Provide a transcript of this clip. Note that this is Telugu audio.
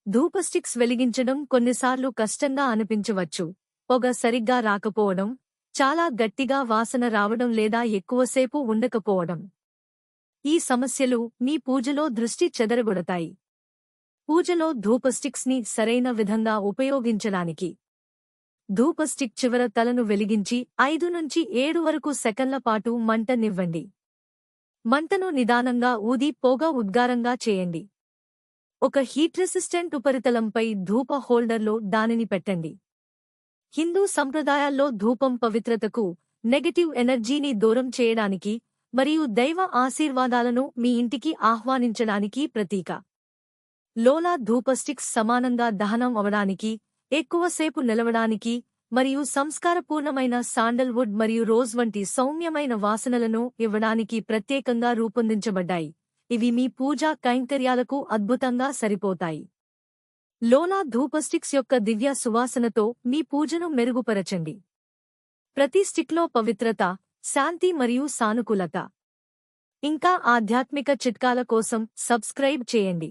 ధూప స్టిక్స్ వెలిగించడం కొన్నిసార్లు కష్టంగా అనిపించవచ్చు. పొగ సరిగ్గా రాకపోవడం, చాలా గట్టిగా వాసన రావడం లేదా ఎక్కువసేపు ఉండకపోవడం. ఈ సమస్యలు మీ పూజలో దృష్టి చెదరగొడతాయి. పూజలో ధూప స్టిక్స్ ని సరైన విధంగా ఉపయోగించడానికి ధూప స్టిక్ చివర తలను వెలిగించి 5 నుంచి 7 వరకు సెకన్ల పాటు మంటనివ్వండి. మంటను నిదానంగా ఊది పొగ ఉద్గారంగా చేయండి. ఒక హీట్ రెసిస్టెంట్ ఉపరితలంపై ధూప హోల్డర్లో దానిని పెట్టండి. హిందూ సంప్రదాయాల్లో ధూపం పవిత్రతకు, నెగటివ్ ఎనర్జీని దూరం చేయడానికి మరియు దైవ ఆశీర్వాదాలను మీ ఇంటికి ఆహ్వానించడానికి ప్రతీక. లోలా ధూప స్టిక్స్ సమానంగా దహనం అవడానికి, ఎక్కువసేపు నిలవడానికి మరియు సంస్కారపూర్ణమైన శాండల్వుడ్ మరియు రోజ్ వంటి సౌమ్యమైన వాసనలను ఇవ్వడానికి ప్రత్యేకంగా రూపొందించబడ్డాయి. ఇవి మీ పూజా కైంకర్యాలకు అద్భుతంగా సరిపోతాయి. లోలా ధూప స్టిక్స్ యొక్క దివ్య సువాసనతో మీ పూజను మెరుగుపరచండి. ప్రతి స్టిక్లో పవిత్రత, శాంతి మరియు సానుకూలత. ఇంకా ఆధ్యాత్మిక చిట్కాల కోసం సబ్స్క్రైబ్ చేయండి.